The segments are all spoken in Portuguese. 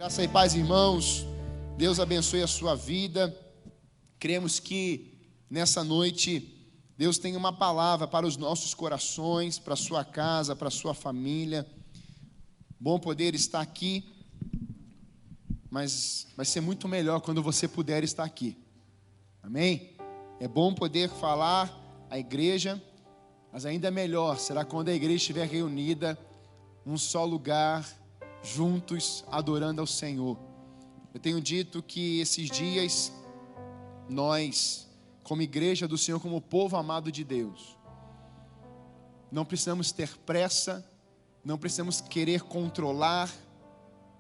Graça e paz, irmãos. Deus abençoe a sua vida. Cremos que nessa noite Deus tem uma palavra para os nossos corações, para a sua casa, para a sua família. Bom poder estar aqui, mas vai ser muito melhor quando você puder estar aqui. Amém? É bom poder falar à igreja, mas ainda melhor será quando a igreja estiver reunida num só lugar, juntos, adorando ao Senhor. Eu tenho dito que esses dias, nós, como igreja do Senhor, como povo amado de Deus, não precisamos ter pressa, não precisamos querer controlar,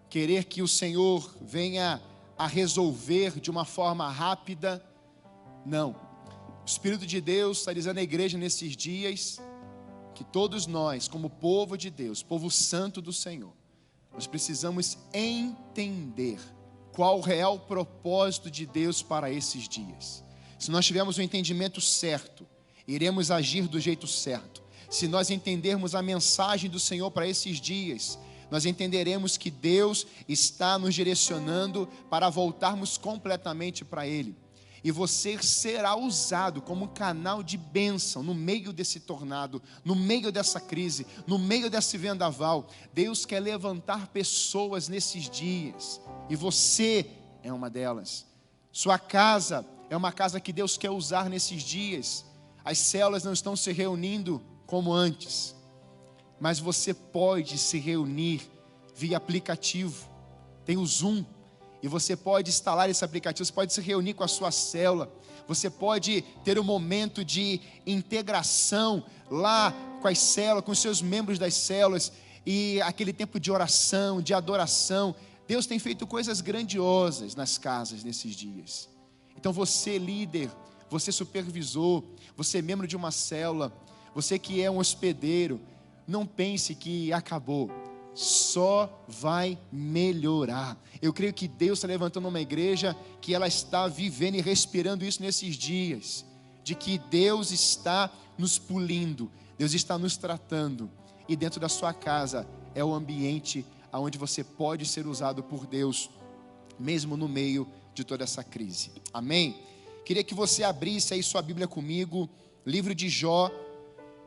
querer que o Senhor venha a resolver de uma forma rápida. Não. O Espírito de Deus está dizendo à igreja nesses dias que todos nós, como povo de Deus, povo santo do Senhor, nós precisamos entender qual o real propósito de Deus para esses dias. Se nós tivermos o entendimento certo, iremos agir do jeito certo. Se nós entendermos a mensagem do Senhor para esses dias, nós entenderemos que Deus está nos direcionando para voltarmos completamente para Ele. E você será usado como um canal de bênção no meio desse tornado, no meio dessa crise, no meio desse vendaval. Deus quer levantar pessoas nesses dias, e você é uma delas. Sua casa é uma casa que Deus quer usar nesses dias. As células não estão se reunindo como antes, mas você pode se reunir via aplicativo. Tem o Zoom, e você pode instalar esse aplicativo, você pode se reunir com a sua célula, você pode ter um momento de integração lá com as células, com os seus membros das células, e aquele tempo de oração, de adoração. Deus tem feito coisas grandiosas nas casas nesses dias. Então você líder, você supervisor, você membro de uma célula, você que é um hospedeiro, não pense que acabou. Só vai melhorar. Eu creio que Deus está levantando uma igreja que ela está vivendo e respirando isso nesses dias, de que Deus está nos pulindo, Deus está nos tratando, e dentro da sua casa é o ambiente onde você pode ser usado por Deus, mesmo no meio de toda essa crise. Amém? Queria que você abrisse aí sua Bíblia comigo, livro de Jó.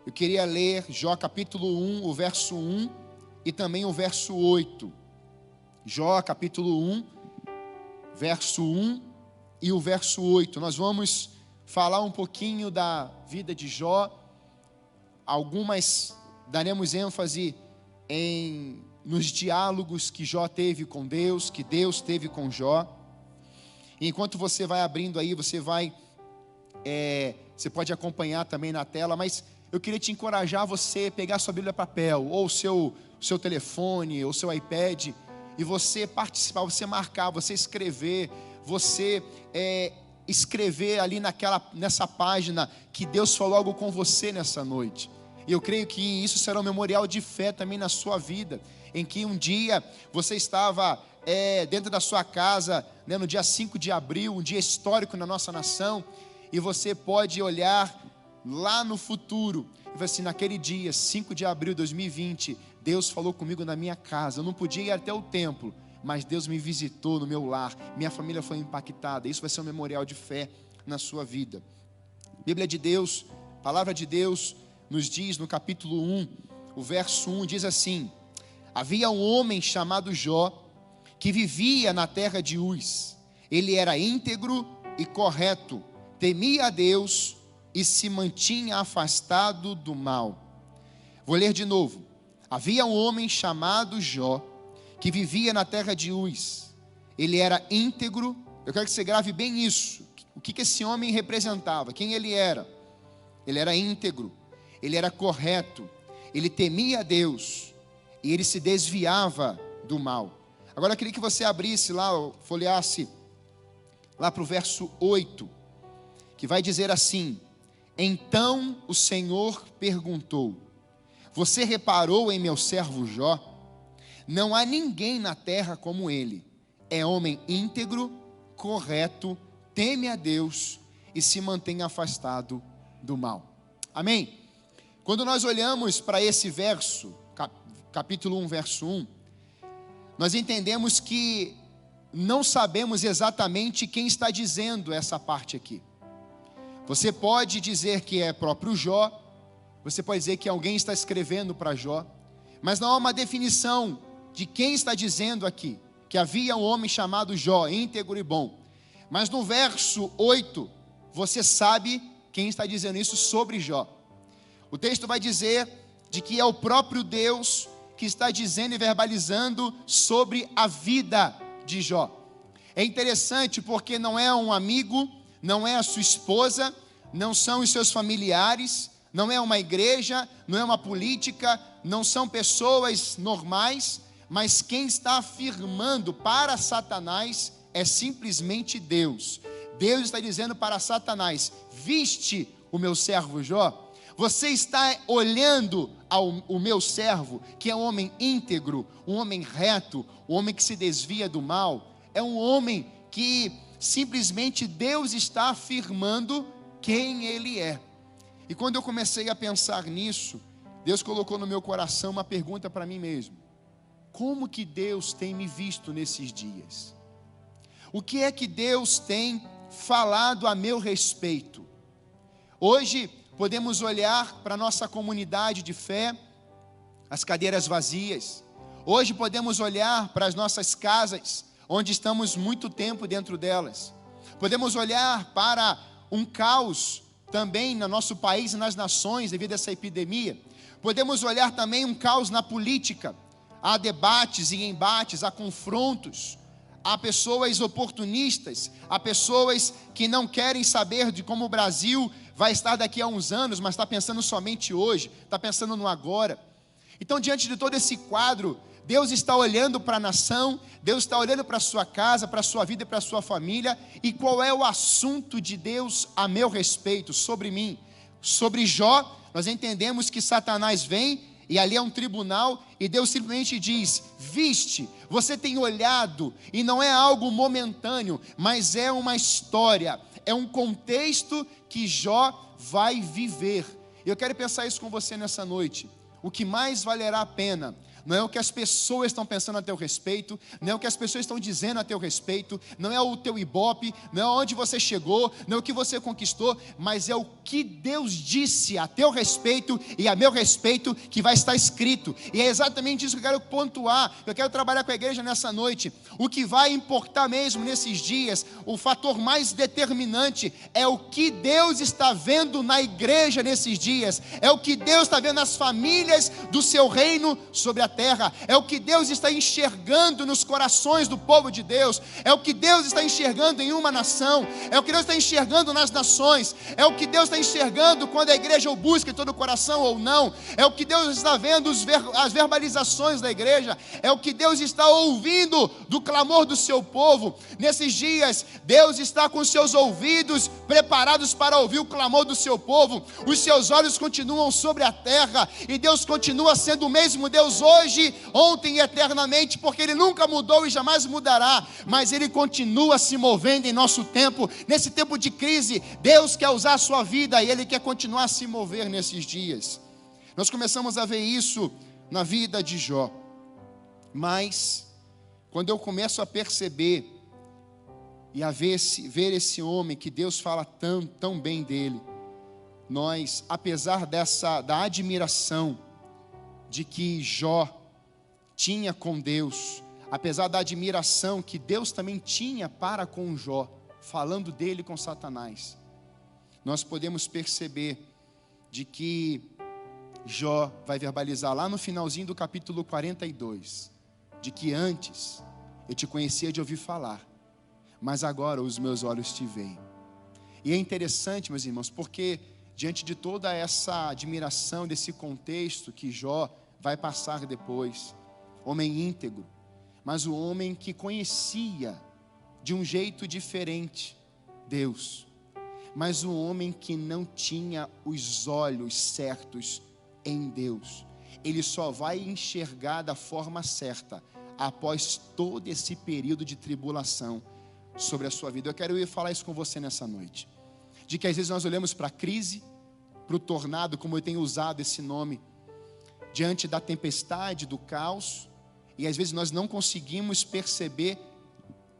Eu queria ler Jó capítulo 1, o verso 1 e também o verso 8. Jó capítulo 1, verso 1 e o verso 8. Nós vamos falar um pouquinho da vida de Jó. Daremos ênfase nos diálogos que Jó teve com Deus, que Deus teve com Jó. E enquanto você vai abrindo aí, você pode acompanhar também na tela, mas eu queria te encorajar a você pegar sua Bíblia papel, ou o seu telefone, ou seu iPad, e você participar, você marcar, você escrever, você escrever ali nessa página que Deus falou algo com você nessa noite. E eu creio que isso será um memorial de fé também na sua vida, em que um dia você estava dentro da sua casa, no dia 5 de abril, um dia histórico na nossa nação, e você pode olhar lá no futuro e falar assim: naquele dia, 5 de abril de 2020, Deus falou comigo na minha casa. Eu não podia ir até o templo, mas Deus me visitou no meu lar, minha família foi impactada. Isso vai ser um memorial de fé na sua vida. Bíblia de Deus, palavra de Deus nos diz no capítulo 1, o verso 1 diz assim: havia um homem chamado Jó, que vivia na terra de Uz. Ele era íntegro e correto, temia a Deus e se mantinha afastado do mal. Vou ler de novo. Havia um homem chamado Jó, que vivia na terra de Uz. Ele era íntegro. Eu quero que você grave bem isso. O que esse homem representava? Quem ele era? Ele era íntegro, ele era correto, ele temia a Deus e ele se desviava do mal. Agora eu queria que você abrisse lá, folheasse lá para o verso 8, que vai dizer assim: então o Senhor perguntou: você reparou em meu servo Jó? Não há ninguém na terra como ele. É homem íntegro, correto, teme a Deus e se mantém afastado do mal. Amém? Quando nós olhamos para esse verso, capítulo 1, verso 1, nós entendemos que não sabemos exatamente quem está dizendo essa parte aqui. Você pode dizer que é próprio Jó, você pode dizer que alguém está escrevendo para Jó, mas não há uma definição de quem está dizendo aqui, que havia um homem chamado Jó, íntegro e bom. Mas no verso 8, você sabe quem está dizendo isso sobre Jó. O texto vai dizer de que é o próprio Deus que está dizendo e verbalizando sobre a vida de Jó. É interessante porque não é um amigo, não é a sua esposa, não são os seus familiares, não é uma igreja, não é uma política, não são pessoas normais, mas quem está afirmando para Satanás é simplesmente Deus. Deus está dizendo para Satanás: viste o meu servo Jó? Você está olhando o meu servo, que é um homem íntegro, um homem reto, um homem que se desvia do mal. É um homem que simplesmente Deus está afirmando quem ele é. E quando eu comecei a pensar nisso, Deus colocou no meu coração uma pergunta para mim mesmo: como que Deus tem me visto nesses dias? O que é que Deus tem falado a meu respeito? Hoje podemos olhar para a nossa comunidade de fé, as cadeiras vazias. Hoje podemos olhar para as nossas casas, onde estamos muito tempo dentro delas. Podemos olhar para um caos também no nosso país e nas nações devido a essa epidemia. Podemos olhar também um caos na política. Há debates e embates, há confrontos. Há pessoas oportunistas, há pessoas que não querem saber de como o Brasil vai estar daqui a uns anos, mas está pensando somente hoje, está pensando no agora. Então, diante de todo esse quadro, Deus está olhando para a nação, Deus está olhando para a sua casa, para a sua vida e para a sua família. E qual é o assunto de Deus a meu respeito, sobre mim? Sobre Jó, nós entendemos que Satanás vem, e ali é um tribunal, e Deus simplesmente diz: viste, você tem olhado, e não é algo momentâneo, mas é uma história, é um contexto que Jó vai viver. Eu quero pensar isso com você nessa noite. O que mais valerá a pena não é o que as pessoas estão pensando a teu respeito, não é o que as pessoas estão dizendo a teu respeito, não é o teu ibope, não é onde você chegou, não é o que você conquistou, mas é o que Deus disse a teu respeito e a meu respeito, que vai estar escrito. E é exatamente isso que eu quero pontuar, eu quero trabalhar com a igreja nessa noite. O que vai importar mesmo nesses dias, o fator mais determinante, é o que Deus está vendo na igreja nesses dias, é o que Deus está vendo nas famílias do seu reino sobre a terra, é o que Deus está enxergando nos corações do povo de Deus, é o que Deus está enxergando em uma nação, é o que Deus está enxergando nas nações, é o que Deus está enxergando quando a igreja o busca de todo o coração ou não, é o que Deus está vendo as verbalizações da igreja, é o que Deus está ouvindo do clamor do seu povo. Nesses dias, Deus está com seus ouvidos preparados para ouvir o clamor do seu povo, os seus olhos continuam sobre a terra, e Deus continua sendo o mesmo Deus hoje, ontem e eternamente, porque Ele nunca mudou e jamais mudará, mas Ele continua se movendo em nosso tempo. Nesse tempo de crise, Deus quer usar a sua vida e Ele quer continuar a se mover nesses dias. Nós começamos a ver isso na vida de Jó, mas quando eu começo a perceber e a ver esse homem que Deus fala tão bem dele, nós, apesar da admiração de que Jó tinha com Deus, apesar da admiração que Deus também tinha para com Jó, falando dele com Satanás, nós podemos perceber de que Jó vai verbalizar lá no finalzinho do capítulo 42, de que antes eu te conhecia de ouvir falar, mas agora os meus olhos te veem. E é interessante, meus irmãos, porque diante de toda essa admiração, desse contexto que Jó vai passar depois, homem íntegro, mas o homem que conhecia de um jeito diferente Deus, mas um homem que não tinha os olhos certos em Deus. Ele só vai enxergar da forma certa após todo esse período de tribulação sobre a sua vida. Eu quero falar isso com você nessa noite, de que às vezes nós olhamos para a crise, para o tornado, como eu tenho usado esse nome, diante da tempestade, do caos, E às vezes nós não conseguimos perceber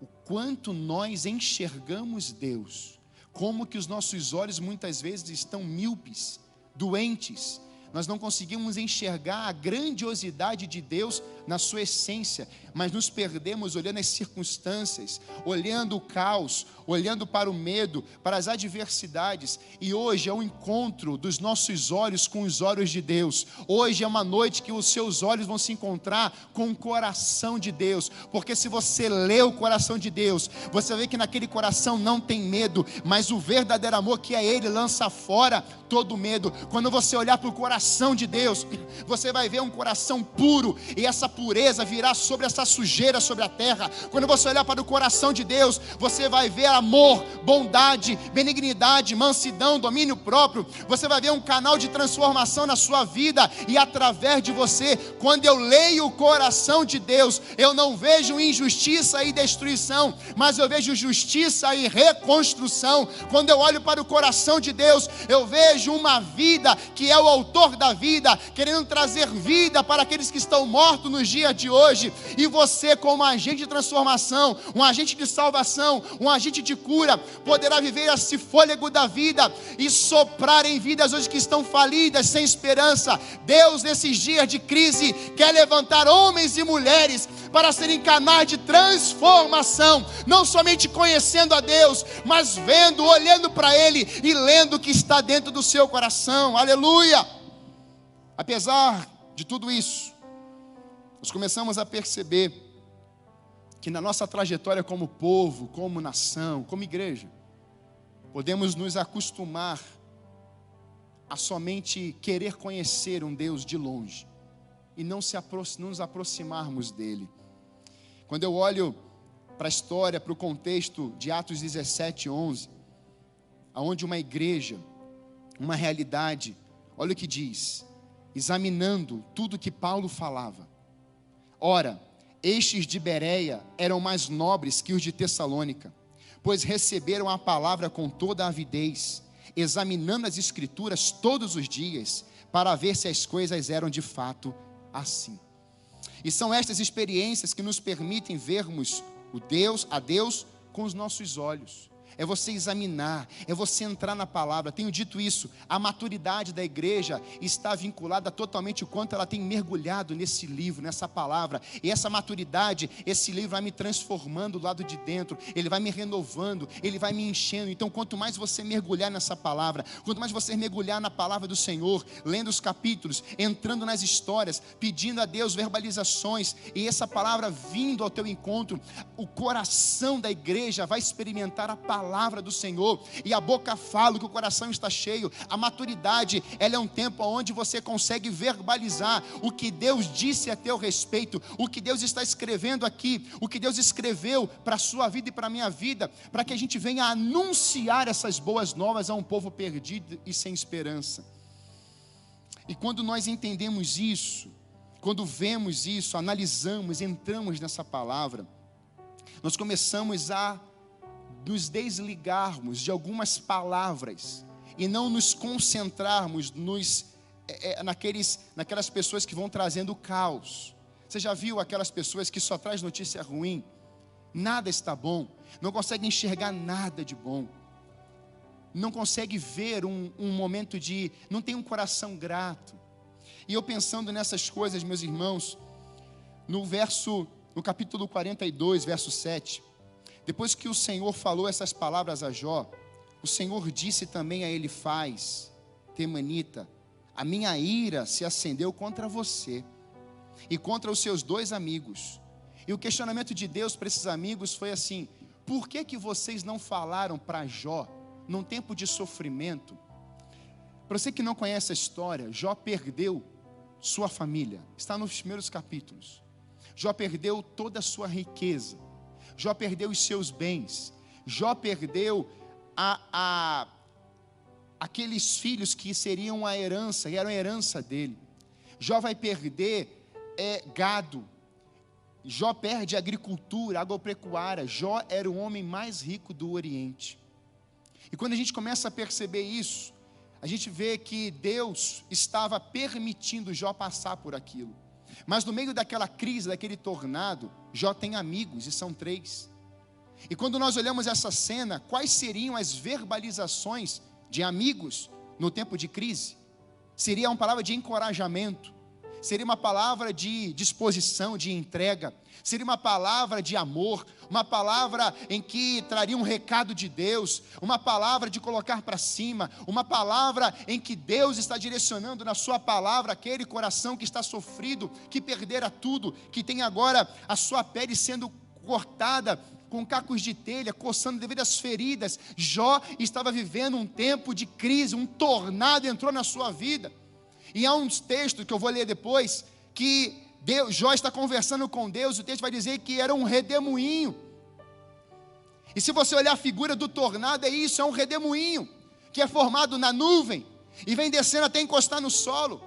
o quanto nós enxergamos Deus. Como que os nossos olhos muitas vezes estão míopes, doentes. Nós não conseguimos enxergar a grandiosidade de Deus na sua essência, mas nos perdemos olhando as circunstâncias, olhando o caos, olhando para o medo, para as adversidades. E hoje é o encontro dos nossos olhos com os olhos de Deus. Hoje é uma noite que os seus olhos vão se encontrar com o coração de Deus, porque se você lê o coração de Deus, você vê que naquele coração não tem medo, mas o verdadeiro amor que é Ele lança fora todo medo. Quando você olhar para o coração de Deus, você vai ver um coração puro, e essa pureza virá sobre essa sujeira sobre a terra. Quando você olhar para o coração de Deus, você vai ver amor, bondade, benignidade, mansidão, domínio próprio. Você vai ver um canal de transformação na sua vida e através de você. Quando eu leio o coração de Deus, eu não vejo injustiça e destruição, mas eu vejo justiça e reconstrução. Quando eu olho para o coração de Deus, eu vejo uma vida que é o autor da vida, querendo trazer vida para aqueles que estão mortos nos dias de hoje. E você, como agente de transformação, um agente de salvação, um agente de cura, poderá viver esse fôlego da vida e soprar em vidas hoje que estão falidas, sem esperança. Deus, nesses dias de crise, quer levantar homens e mulheres para serem canais de transformação, não somente conhecendo a Deus, mas vendo, olhando para Ele e lendo o que está dentro do seu coração. Aleluia! Apesar de tudo isso, nós começamos a perceber que na nossa trajetória como povo, como nação, como igreja, podemos nos acostumar a somente querer conhecer um Deus de longe e não nos aproximarmos dele. Quando eu olho para a história, para o contexto de Atos 17:11, onde uma igreja, uma realidade, olha o que diz: examinando tudo que Paulo falava. Ora, estes de Bereia eram mais nobres que os de Tessalônica, pois receberam a palavra com toda a avidez, examinando as escrituras todos os dias, para ver se as coisas eram de fato assim. E são estas experiências que nos permitem vermos a Deus com os nossos olhos. É você examinar, é você entrar na palavra. Tenho dito isso, a maturidade da igreja está vinculada totalmente o quanto ela tem mergulhado nesse livro, nessa palavra. E essa maturidade, esse livro vai me transformando do lado de dentro, ele vai me renovando, ele vai me enchendo. Então, quanto mais você mergulhar nessa palavra, quanto mais você mergulhar na palavra do Senhor, lendo os capítulos, entrando nas histórias, pedindo a Deus verbalizações, e essa palavra vindo ao teu encontro, o coração da igreja vai experimentar a palavra do Senhor, e a boca fala que o coração está cheio. A maturidade, ela é um tempo onde você consegue verbalizar o que Deus disse a teu respeito, o que Deus está escrevendo aqui, o que Deus escreveu para a sua vida e para a minha vida, para que a gente venha anunciar essas boas novas a um povo perdido e sem esperança. E quando nós entendemos isso, quando vemos isso, analisamos, entramos nessa palavra, nós começamos a nos desligarmos de algumas palavras e não nos concentrarmos naquelas pessoas que vão trazendo caos. Você já viu aquelas pessoas que só traz notícia ruim? Nada está bom, não consegue enxergar nada de bom, não consegue ver um momento de, não tem um coração grato. E eu pensando nessas coisas, meus irmãos, no capítulo 42, verso 7, depois que o Senhor falou essas palavras a Jó, o Senhor disse também a Elifaz, temanita: a minha ira se acendeu contra você e contra os seus 2 amigos. E o questionamento de Deus para esses amigos foi assim: por que vocês não falaram para Jó, num tempo de sofrimento? Para você que não conhece a história, Jó perdeu sua família, está nos primeiros capítulos. Jó perdeu toda a sua riqueza, Jó perdeu os seus bens, Jó perdeu aqueles filhos que seriam a herança, e eram a herança dele. Jó vai perder gado, Jó perde agricultura, agropecuária. Jó era o homem mais rico do Oriente. E quando a gente começa a perceber isso, a gente vê que Deus estava permitindo Jó passar por aquilo. Mas no meio daquela crise, daquele tornado, Jó tem amigos, e são 3. E quando nós olhamos essa cena, quais seriam as verbalizações de amigos no tempo de crise? Seria uma palavra de encorajamento, seria uma palavra de disposição, de entrega, seria uma palavra de amor, uma palavra em que traria um recado de Deus, uma palavra de colocar para cima, uma palavra em que Deus está direcionando na sua palavra aquele coração que está sofrido, que perdera tudo, que tem agora a sua pele sendo cortada com cacos de telha, coçando devido às feridas. Jó estava vivendo um tempo de crise, um tornado entrou na sua vida. E há uns textos que eu vou ler depois, que Jó está conversando com Deus, o texto vai dizer que era um redemoinho. E se você olhar a figura do tornado, é isso, é um redemoinho, que é formado na nuvem, e vem descendo até encostar no solo.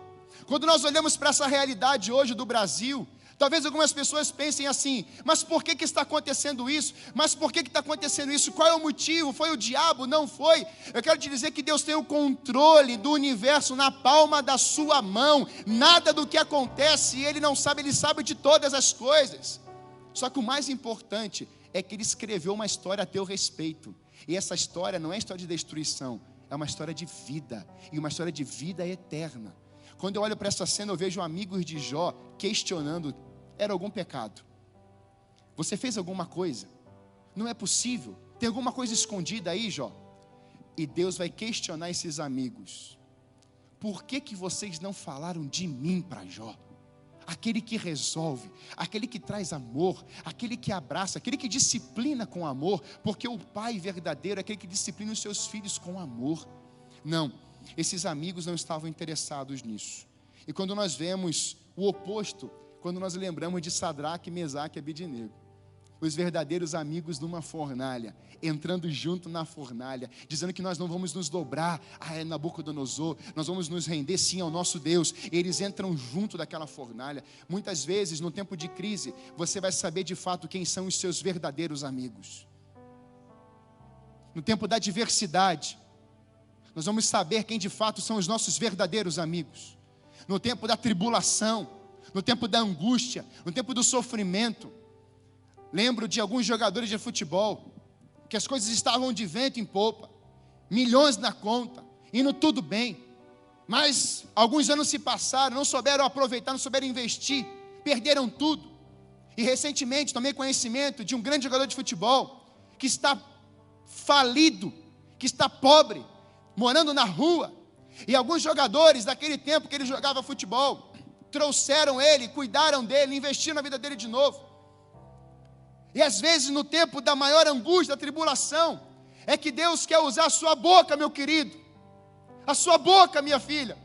Quando nós olhamos para essa realidade hoje do Brasil, talvez algumas pessoas pensem assim: mas por que está acontecendo isso? Mas por que está acontecendo isso? Qual é o motivo? Foi o diabo? Não foi? Eu quero te dizer que Deus tem o controle do universo na palma da sua mão. Nada do que acontece Ele não sabe, Ele sabe de todas as coisas. Só que o mais importante é que Ele escreveu uma história a teu respeito. E essa história não é história de destruição, é uma história de vida, e uma história de vida eterna. Quando eu olho para essa cena, eu vejo amigos de Jó questionando: era algum pecado? Você fez alguma coisa? Não é possível. Tem alguma coisa escondida aí, Jó? E Deus vai questionar esses amigos: por que vocês não falaram de mim para Jó? Aquele que resolve, aquele que traz amor, aquele que abraça, aquele que disciplina com amor, porque o pai verdadeiro é aquele que disciplina os seus filhos com amor. Não, esses amigos não estavam interessados nisso. E quando nós vemos o oposto, quando nós lembramos de Sadraque, Mesaque e Abednego, os verdadeiros amigos numa fornalha, entrando junto na fornalha, dizendo que nós não vamos nos dobrar a Nabucodonosor, nós vamos nos render sim ao nosso Deus. Eles entram junto daquela fornalha. Muitas vezes no tempo de crise, você vai saber de fato quem são os seus verdadeiros amigos. No tempo da adversidade, nós vamos saber quem de fato são os nossos verdadeiros amigos. No tempo da tribulação, no tempo da angústia, no tempo do sofrimento. Lembro de alguns jogadores de futebol, que as coisas estavam de vento em popa, milhões na conta, indo tudo bem, mas alguns anos se passaram, não souberam aproveitar, não souberam investir, perderam tudo. E recentemente tomei conhecimento de um grande jogador de futebol, que está falido, que está pobre, morando na rua. E alguns jogadores daquele tempo que ele jogava futebol, trouxeram ele, cuidaram dele, investiram na vida dele de novo. E às vezes no tempo da maior angústia, da tribulação, é que Deus quer usar a sua boca, meu querido, a sua boca, minha filha,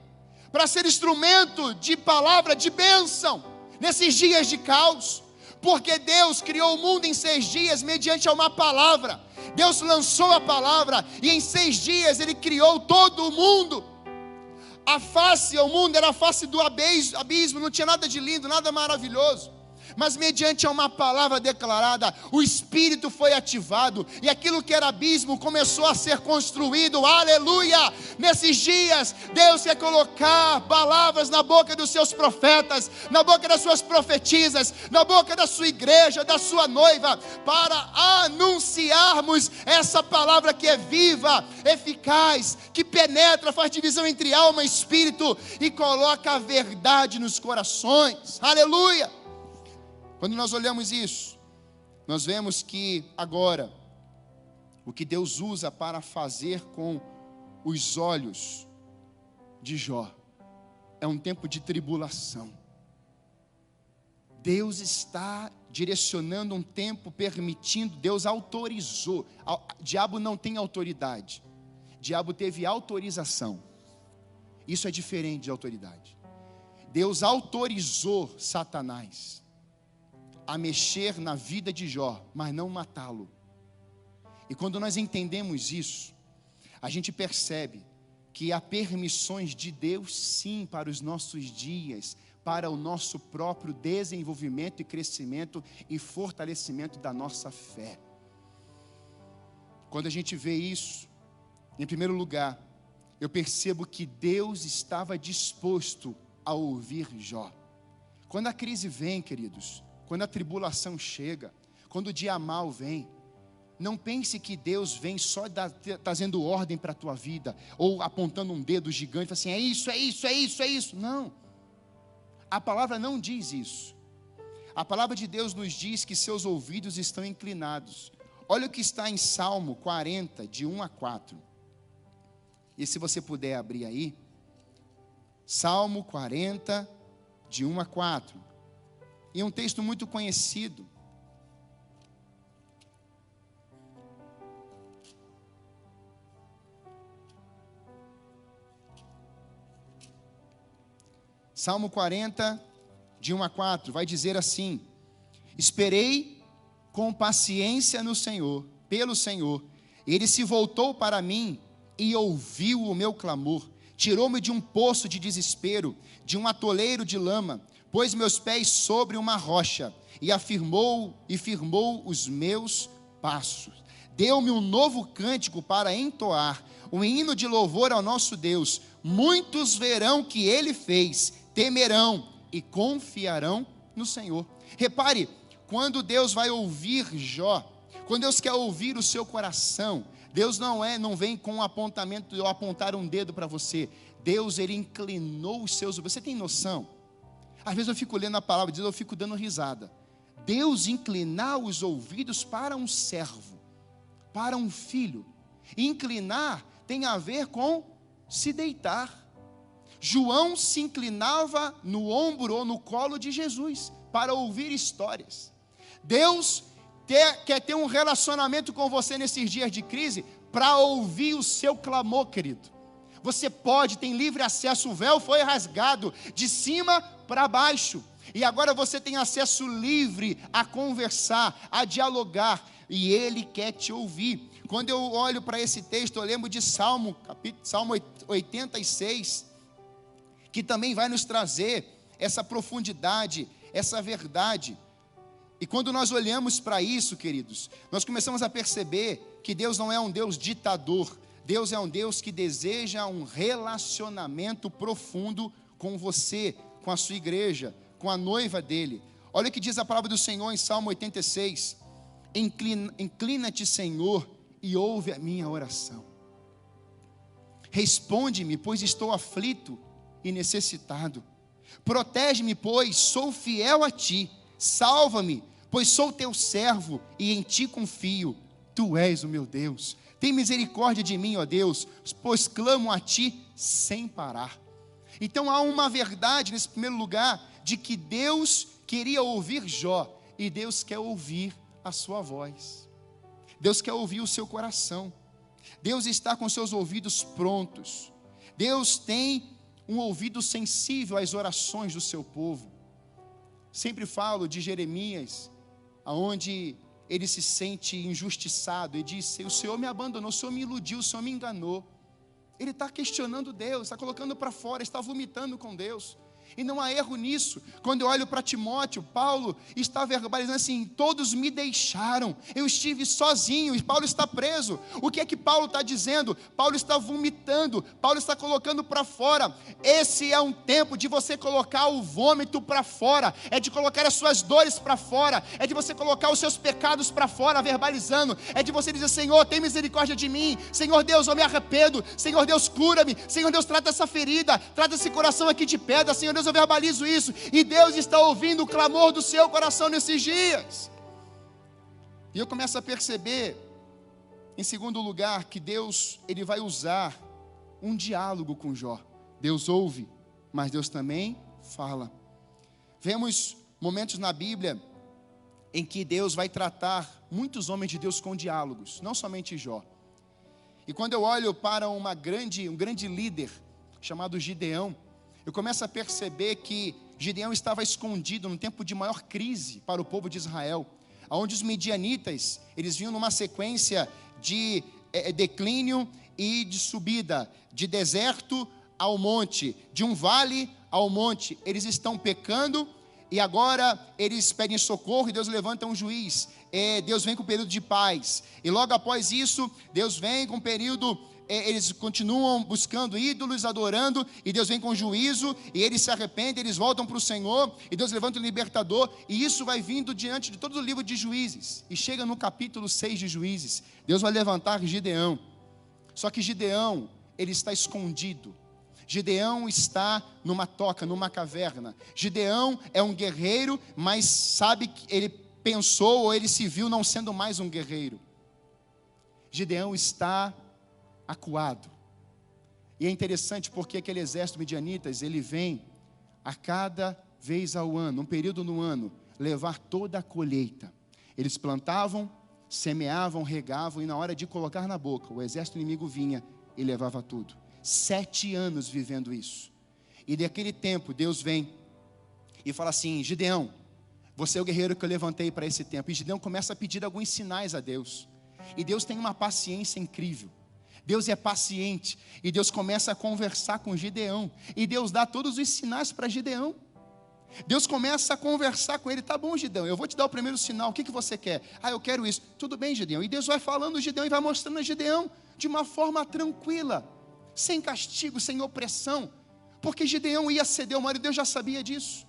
para ser instrumento de palavra de bênção, nesses dias de caos. Porque Deus criou o mundo em 6 dias, mediante uma palavra. Deus lançou a palavra, e em 6 dias Ele criou todo o mundo. A face ao mundo era a face do abismo, não tinha nada de lindo, nada maravilhoso. Mas mediante uma palavra declarada, o Espírito foi ativado, e aquilo que era abismo começou a ser construído. Aleluia! Nesses dias, Deus quer colocar palavras na boca dos seus profetas, na boca das suas profetisas, na boca da sua igreja, da sua noiva, para anunciarmos essa palavra que é viva, eficaz, que penetra, faz divisão entre alma e espírito, e coloca a verdade nos corações. Aleluia! Quando nós olhamos isso, nós vemos que agora, o que Deus usa para fazer com os olhos de Jó, é um tempo de tribulação. Deus está direcionando um tempo, permitindo, Deus autorizou. O diabo não tem autoridade, o diabo teve autorização. Isso é diferente de autoridade. Deus autorizou Satanás a mexer na vida de Jó, mas não matá-lo. E quando nós entendemos isso, a gente percebe que há permissões de Deus sim para os nossos dias, para o nosso próprio desenvolvimento e crescimento e fortalecimento da nossa fé. Quando a gente vê isso, em primeiro lugar, eu percebo que Deus estava disposto a ouvir Jó. Quando a crise vem, queridos, quando a tribulação chega, quando o dia mal vem, não pense que Deus vem só trazendo ordem para a tua vida, ou apontando um dedo gigante, assim, é isso, é isso, é isso, é isso. Não, a palavra não diz isso. A palavra de Deus nos diz que seus ouvidos estão inclinados. Olha o que está em Salmo 40, de 1 a 4. E se você puder abrir aí, Salmo 40, de 1 a 4. E é um texto muito conhecido. Salmo 40, de 1 a 4, vai dizer assim: esperei com paciência no Senhor, pelo Senhor, Ele se voltou para mim e ouviu o meu clamor, tirou-me de um poço de desespero, de um atoleiro de lama, pôs meus pés sobre uma rocha, e firmou os meus passos. Deu-me um novo cântico para entoar, um hino de louvor ao nosso Deus. Muitos verão que Ele fez, temerão e confiarão no Senhor. Repare, quando Deus vai ouvir Jó, quando Deus quer ouvir o seu coração, Deus não vem com um apontamento, ou apontar um dedo para você. Deus, Ele inclinou os seus ouvidos. Você tem noção? Às vezes eu fico lendo a palavra de Deus, eu fico dando risada. Deus inclinar os ouvidos para um servo, para um filho. Inclinar tem a ver com se deitar. João se inclinava no ombro ou no colo de Jesus para ouvir histórias. Deus quer ter um relacionamento com você nesses dias de crise para ouvir o seu clamor, querido. Você tem livre acesso, o véu foi rasgado de cima para baixo, e agora você tem acesso livre a conversar, a dialogar, e Ele quer te ouvir. Quando eu olho para esse texto, eu lembro de Salmo 86, que também vai nos trazer essa profundidade, essa verdade. E quando nós olhamos para isso, queridos, nós começamos a perceber que Deus não é um Deus ditador. Deus é um Deus que deseja um relacionamento profundo com você, com a sua igreja, com a noiva dele. Olha o que diz a palavra do Senhor em Salmo 86. Inclina-te, Senhor, e ouve a minha oração. Responde-me, pois estou aflito e necessitado. Protege-me, pois sou fiel a ti. Salva-me, pois sou teu servo e em ti confio. Tu és o meu Deus. Tem misericórdia de mim, ó Deus, pois clamo a ti sem parar. Então há uma verdade nesse primeiro lugar, de que Deus queria ouvir Jó, e Deus quer ouvir a sua voz. Deus quer ouvir o seu coração. Deus está com seus ouvidos prontos. Deus tem um ouvido sensível às orações do seu povo. Sempre falo de Jeremias, aonde ele se sente injustiçado e diz: o Senhor me abandonou, o Senhor me iludiu, o Senhor me enganou. Ele está questionando Deus, está colocando para fora, está vomitando com Deus. E não há erro nisso. Quando eu olho para Timóteo, Paulo está verbalizando assim: todos me deixaram, eu estive sozinho, e Paulo está preso. O que é que Paulo está dizendo? Paulo está vomitando, Paulo está colocando para fora. Esse é um tempo de você colocar o vômito para fora, é de colocar as suas dores para fora, é de você colocar os seus pecados para fora, verbalizando, é de você dizer: Senhor, tem misericórdia de mim, Senhor Deus, eu me arrependo, Senhor Deus, cura-me, Senhor Deus, trata essa ferida, trata esse coração aqui de pedra, Senhor Deus, eu verbalizo isso, e Deus está ouvindo o clamor do seu coração nesses dias. E eu começo a perceber, em segundo lugar, que Deus, Ele vai usar um diálogo com Jó. Deus ouve, mas Deus também fala. Vemos momentos na Bíblia em que Deus vai tratar muitos homens de Deus com diálogos, não somente Jó. E quando eu olho para um grande líder chamado Gideão, eu começo a perceber que Gideão estava escondido num tempo de maior crise para o povo de Israel, onde os midianitas, eles vinham numa sequência de declínio e de subida, de deserto ao monte, de um vale ao monte. Eles estão pecando e agora eles pedem socorro, e Deus levanta um juiz. Deus vem com um período de paz, e logo após isso Deus vem com um período eles continuam buscando ídolos, adorando, e Deus vem com juízo, e eles se arrependem, eles voltam para o Senhor, e Deus levanta o libertador, e isso vai vindo diante de todo o livro de Juízes, e chega no capítulo 6 de Juízes, Deus vai levantar Gideão, só que Gideão, ele está escondido, Gideão está numa toca, numa caverna, Gideão é um guerreiro, mas sabe que ele pensou, ou ele se viu não sendo mais um guerreiro, Gideão está acuado. E é interessante porque aquele exército midianitas, ele vem a cada vez ao ano, um período no ano, levar toda a colheita. Eles plantavam, semeavam, regavam, e na hora de colocar na boca, o exército inimigo vinha e levava tudo. 7 anos vivendo isso. E daquele tempo, Deus vem e fala assim: Gideão, você é o guerreiro que eu levantei para esse tempo. E Gideão começa a pedir alguns sinais a Deus. E Deus tem uma paciência incrível. Deus é paciente, e Deus começa a conversar com Gideão, e Deus dá todos os sinais para Gideão. Deus começa a conversar com ele: tá bom, Gideão, eu vou te dar o primeiro sinal, o que você quer? Eu quero isso. Tudo bem, Gideão. E Deus vai falando a Gideão e vai mostrando a Gideão de uma forma tranquila, sem castigo, sem opressão, porque Gideão ia ceder uma hora, e Deus já sabia disso.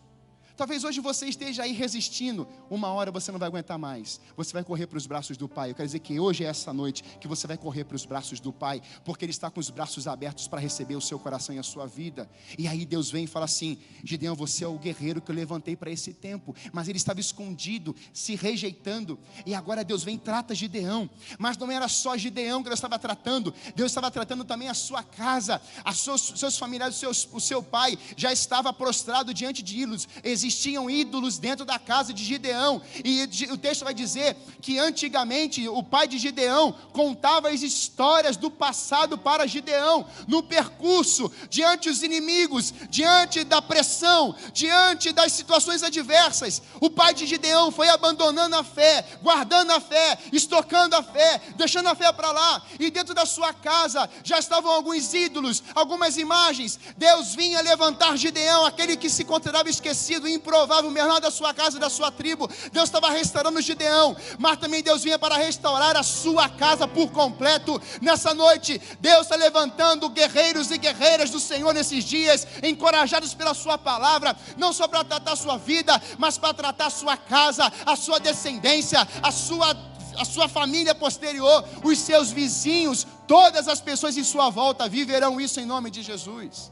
Talvez hoje você esteja aí resistindo, uma hora você não vai aguentar mais, você vai correr para os braços do Pai. Eu quero dizer que hoje é essa noite que você vai correr para os braços do Pai, porque Ele está com os braços abertos para receber o seu coração e a sua vida. E aí Deus vem e fala assim: Gideão, você é o guerreiro que eu levantei para esse tempo. Mas ele estava escondido, se rejeitando, e agora Deus vem e trata Gideão. Mas não era só Gideão que Deus estava tratando, Deus estava tratando também a sua casa, seus familiares, o seu pai já estava prostrado diante de ídolos. Existiam ídolos dentro da casa de Gideão, e o texto vai dizer que antigamente o pai de Gideão contava as histórias do passado para Gideão, no percurso, diante dos inimigos, diante da pressão, diante das situações adversas. O pai de Gideão foi abandonando a fé, guardando a fé, estocando a fé, deixando a fé para lá, e dentro da sua casa já estavam alguns ídolos, algumas imagens. Deus vinha levantar Gideão, aquele que se considerava esquecido, improvável, menor da sua casa, da sua tribo. Deus estava restaurando Gideão, mas também Deus vinha para restaurar a sua casa por completo. Nessa noite, Deus está levantando guerreiros e guerreiras do Senhor nesses dias, encorajados pela sua palavra, não só para tratar a sua vida, mas para tratar a sua casa, a sua descendência, a sua família posterior, os seus vizinhos, todas as pessoas em sua volta viverão isso em nome de Jesus.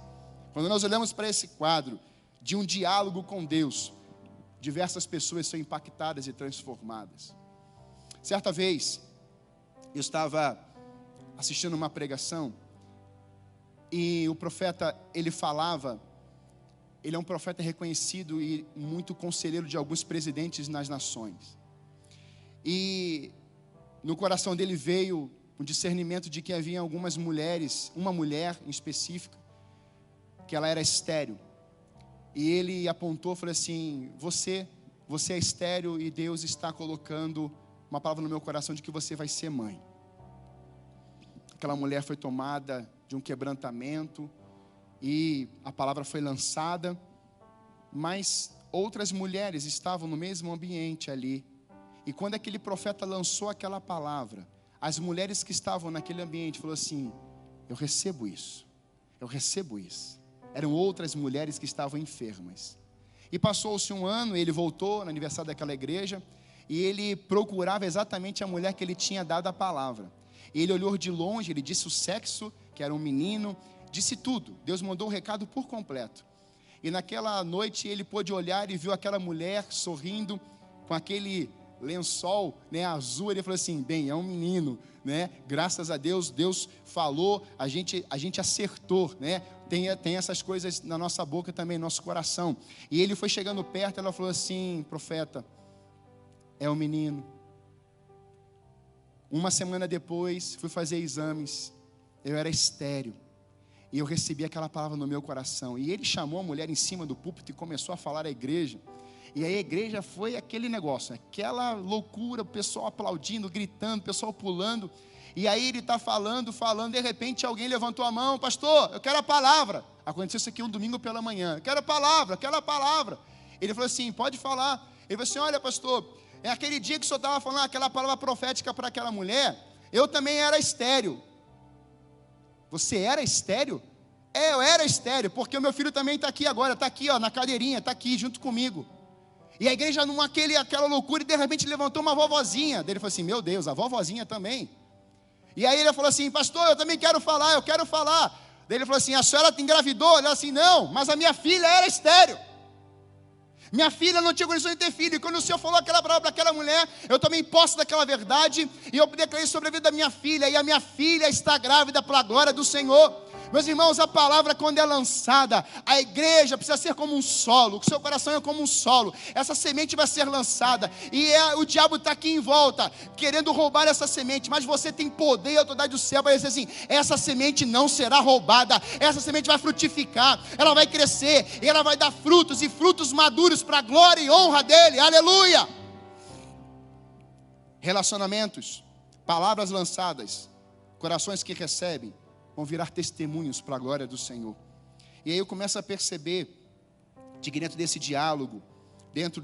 Quando nós olhamos para esse quadro de um diálogo com Deus, diversas pessoas são impactadas e transformadas. Certa vez, eu estava assistindo uma pregação, e o profeta, ele falava, ele é um profeta reconhecido e muito conselheiro de alguns presidentes nas nações. E no coração dele veio o discernimento de que havia algumas mulheres, uma mulher em específica, que ela era estéril. E ele apontou e falou assim: você é estéril, e Deus está colocando uma palavra no meu coração de que você vai ser mãe. Aquela mulher foi tomada de um quebrantamento, e a palavra foi lançada, mas outras mulheres estavam no mesmo ambiente ali. E quando aquele profeta lançou aquela palavra, as mulheres que estavam naquele ambiente falaram assim: eu recebo isso, eu recebo isso. Eram outras mulheres que estavam enfermas. E passou-se um ano, ele voltou no aniversário daquela igreja, e ele procurava exatamente a mulher que ele tinha dado a palavra. E ele olhou de longe, ele disse o sexo, que era um menino, disse tudo. Deus mandou o recado por completo. E naquela noite ele pôde olhar e viu aquela mulher sorrindo, com aquele lençol, azul. Ele falou assim: bem, é um menino, graças a Deus, Deus falou, a gente acertou, tem essas coisas na nossa boca também, no nosso coração. E ele foi chegando perto, ela falou assim: profeta, é um menino. Uma semana depois, fui fazer exames, eu era estéril, e eu recebi aquela palavra no meu coração. E ele chamou a mulher em cima do púlpito e começou a falar à igreja. E aí a igreja foi aquele negócio, aquela loucura, o pessoal aplaudindo, gritando, o pessoal pulando. E aí ele está falando, de repente alguém levantou a mão: pastor, eu quero a palavra. Aconteceu isso aqui um domingo pela manhã: eu quero a palavra. Ele falou assim: pode falar. Ele falou assim: olha, pastor, é aquele dia que o senhor estava falando aquela palavra profética para aquela mulher, eu também era estéril. Você era estéril? Eu era estéril, porque o meu filho também está aqui agora, está aqui, ó, na cadeirinha, está aqui junto comigo. E a igreja, aquela loucura, e de repente levantou uma vovozinha. Daí ele falou assim: meu Deus, a vovozinha também. E aí ele falou assim: pastor, eu também quero falar, eu quero falar. Daí ele falou assim: a senhora engravidou? Ela assim: não, mas a minha filha era estéril. Minha filha não tinha condições de ter filho. E quando o Senhor falou aquela palavra para aquela mulher, eu tomei posse daquela verdade, e eu declarei sobre a vida da minha filha, e a minha filha está grávida para a glória do Senhor. Meus irmãos, a palavra, quando é lançada, a igreja precisa ser como um solo. O seu coração é como um solo. Essa semente vai ser lançada, e o diabo está aqui em volta, querendo roubar essa semente. Mas você tem poder e autoridade do céu para dizer assim: essa semente não será roubada. Essa semente vai frutificar, ela vai crescer, e ela vai dar frutos, e frutos maduros para a glória e honra dele. Aleluia! Relacionamentos, palavras lançadas, corações que recebem, vão virar testemunhos para a glória do Senhor. E aí eu começo a perceber de que dentro desse diálogo, dentro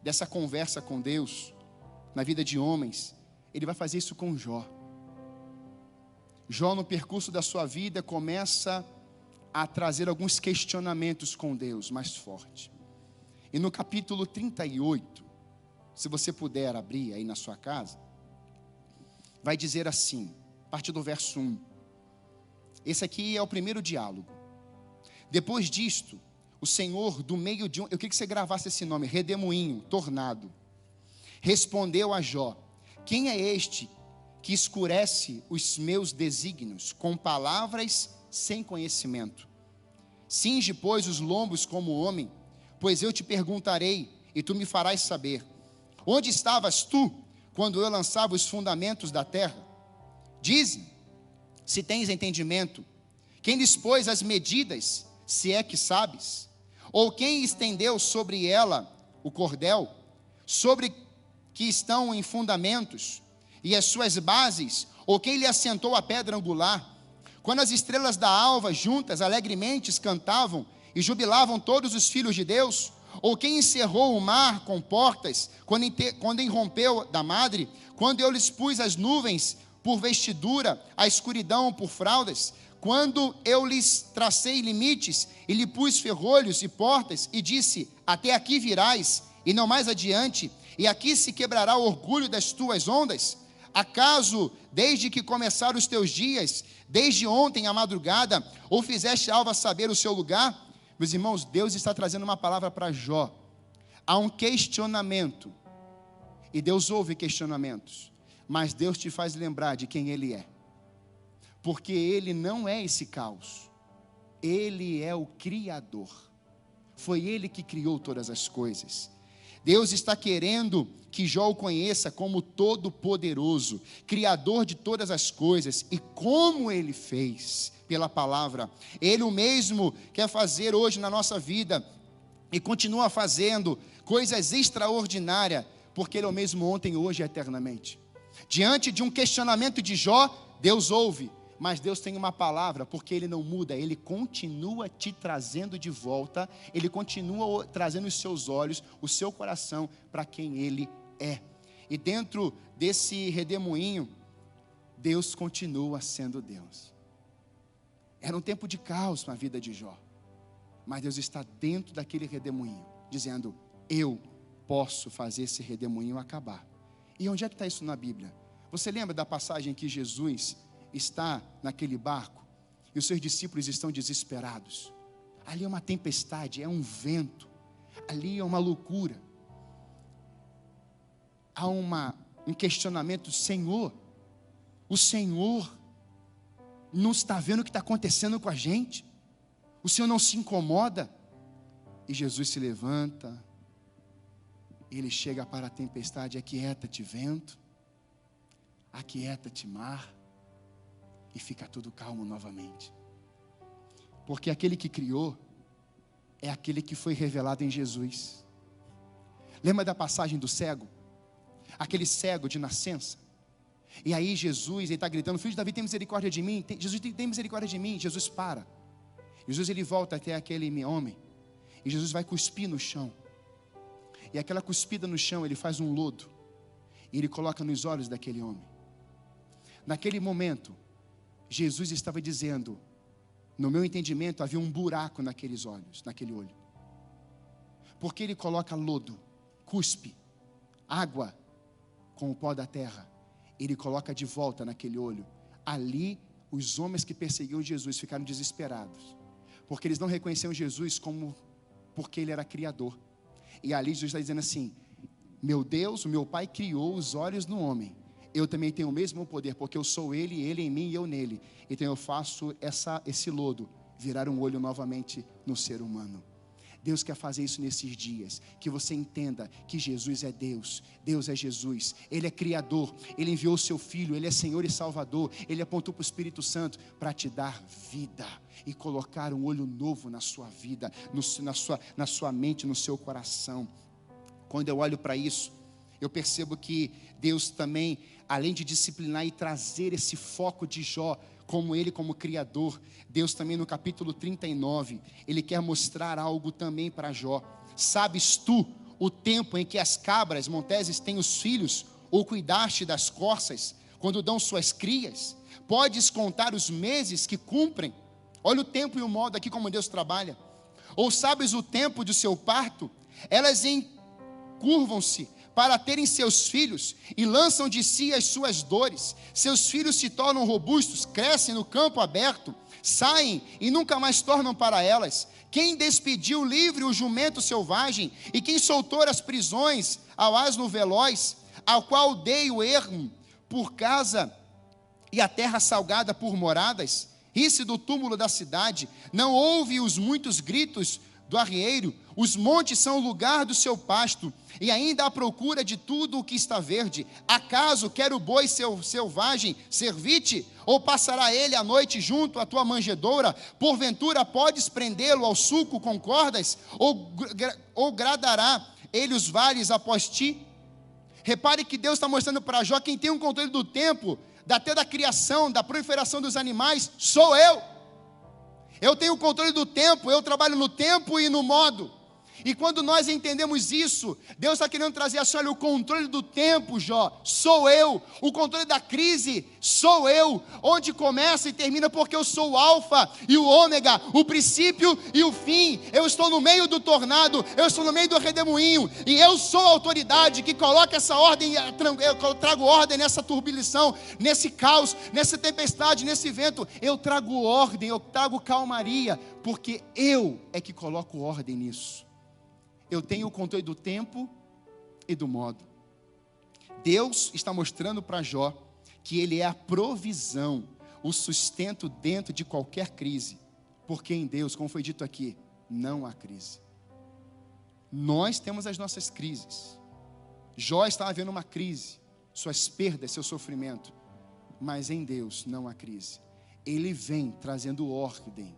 dessa conversa com Deus, na vida de homens, Ele vai fazer isso com Jó. Jó, no percurso da sua vida, começa a trazer alguns questionamentos com Deus mais forte. E no capítulo 38, se você puder abrir aí na sua casa, vai dizer assim, a partir do verso 1. Esse aqui é o primeiro diálogo. Depois disto, o Senhor, do meio de eu queria que você gravasse esse nome, redemoinho, tornado, respondeu a Jó: quem é este que escurece os meus desígnios com palavras sem conhecimento? Cinge, pois, os lombos como homem, pois eu te perguntarei, e tu me farás saber. Onde estavas tu, quando eu lançava os fundamentos da terra? Dize-me, se tens entendimento, quem dispôs as medidas, se é que sabes? Ou quem estendeu sobre ela o cordel, sobre que estão em fundamentos, e as suas bases, ou quem lhe assentou a pedra angular? Quando as estrelas da alva juntas alegremente cantavam, e jubilavam todos os filhos de Deus? Ou quem encerrou o mar com portas, quando irrompeu da madre, quando eu lhes pus as nuvens por vestidura, a escuridão por fraldas, quando eu lhes tracei limites, e lhe pus ferrolhos e portas, e disse: até aqui virás, e não mais adiante, e aqui se quebrará o orgulho das tuas ondas? Acaso, desde que começaram os teus dias, desde ontem à madrugada, ou fizeste a alva saber o seu lugar? Meus irmãos, Deus está trazendo uma palavra para Jó. Há um questionamento, e Deus ouve questionamentos, mas Deus te faz lembrar de quem Ele é, porque Ele não é esse caos, Ele é o Criador, foi Ele que criou todas as coisas. Deus está querendo que Jó o conheça como Todo-Poderoso, Criador de todas as coisas, e como Ele fez pela palavra. Ele o mesmo quer fazer hoje na nossa vida, e continua fazendo coisas extraordinárias, porque Ele é o mesmo ontem, hoje e eternamente. Diante de um questionamento de Jó, Deus ouve, mas Deus tem uma palavra, porque Ele não muda, Ele continua te trazendo de volta, Ele continua trazendo os seus olhos, o seu coração, para quem Ele é. E dentro desse redemoinho, Deus continua sendo Deus. Era um tempo de caos na vida de Jó, mas Deus está dentro daquele redemoinho, dizendo: eu posso fazer esse redemoinho acabar. E onde é que está isso na Bíblia? Você lembra da passagem que Jesus está naquele barco e os seus discípulos estão desesperados? Ali é uma tempestade, é um vento, ali é uma loucura. Há um questionamento: Senhor, o Senhor não está vendo o que está acontecendo com a gente? O Senhor não se incomoda? E Jesus se levanta, Ele chega para a tempestade: aquieta-te, vento, aquieta-te, mar, e fica tudo calmo novamente. Porque aquele que criou é aquele que foi revelado em Jesus. Lembra da passagem do cego? Aquele cego de nascença. E aí Jesus, ele está gritando: filho de Davi, tem misericórdia de mim. Jesus, tem misericórdia de mim. Jesus para. Jesus, ele volta até aquele homem, e Jesus vai cuspir no chão. E aquela cuspida no chão, ele faz um lodo, e ele coloca nos olhos daquele homem. Naquele momento, Jesus estava dizendo, no meu entendimento, havia um buraco naqueles olhos, naquele olho. Porque ele coloca lodo, cuspe, água com o pó da terra. Ele coloca de volta naquele olho. Ali, os homens que perseguiam Jesus ficaram desesperados. Porque eles não reconheciam Jesus porque ele era criador. E ali Jesus está dizendo assim, meu Deus, o meu Pai criou os olhos no homem. Eu também tenho o mesmo poder, porque eu sou ele em mim e eu nele. Então eu faço esse lodo virar um olho novamente no ser humano. Deus quer fazer isso nesses dias, que você entenda que Jesus é Deus, Deus é Jesus, Ele é Criador, Ele enviou o seu Filho, Ele é Senhor e Salvador, Ele apontou para o Espírito Santo para te dar vida e colocar um olho novo na sua vida, na sua mente, no seu coração. Quando eu olho para isso, eu percebo que Deus também, além de disciplinar e trazer esse foco de Jó, como ele como Criador, Deus também no capítulo 39, Ele quer mostrar algo também para Jó. Sabes tu o tempo em que as cabras monteses têm os filhos, ou cuidaste das corças, quando dão suas crias? Podes contar os meses que cumprem? Olha o tempo e o modo aqui como Deus trabalha. Ou sabes o tempo de seu parto? Elas encurvam-se para terem seus filhos, e lançam de si as suas dores. Seus filhos se tornam robustos, crescem no campo aberto, saem e nunca mais tornam para elas. Quem despediu livre o jumento selvagem, e quem soltou as prisões ao asno veloz, ao qual dei o ermo por casa, e a terra salgada por moradas? Ri-se do túmulo da cidade, não ouve os muitos gritos do arrieiro. Os montes são o lugar do seu pasto, e ainda à procura de tudo o que está verde. Acaso quer o boi selvagem servir-te? Ou passará ele a noite junto à tua manjedoura? Porventura podes prendê-lo ao sulco com cordas? Ou gradará ele os vales após ti? Repare que Deus está mostrando para Jó, quem tem o controle do tempo, até da criação, da proliferação dos animais, sou eu. Eu tenho o controle do tempo, eu trabalho no tempo e no modo. E quando nós entendemos isso, Deus está querendo trazer assim, olha, o controle do tempo, Jó, sou eu. O controle da crise, sou eu. Onde começa e termina, porque eu sou o alfa e o ômega, o princípio e o fim. Eu estou no meio do tornado, eu estou no meio do redemoinho, e eu sou a autoridade que coloca essa ordem, eu trago ordem nessa turbilhão, nesse caos, nessa tempestade, nesse vento. Eu trago ordem, eu trago calmaria, porque eu é que coloco ordem nisso. Eu tenho o controle do tempo e do modo. Deus está mostrando para Jó que Ele é a provisão, o sustento dentro de qualquer crise. Porque em Deus, como foi dito aqui, não há crise. Nós temos as nossas crises. Jó estava vendo uma crise, suas perdas, seu sofrimento. Mas em Deus não há crise. Ele vem trazendo ordem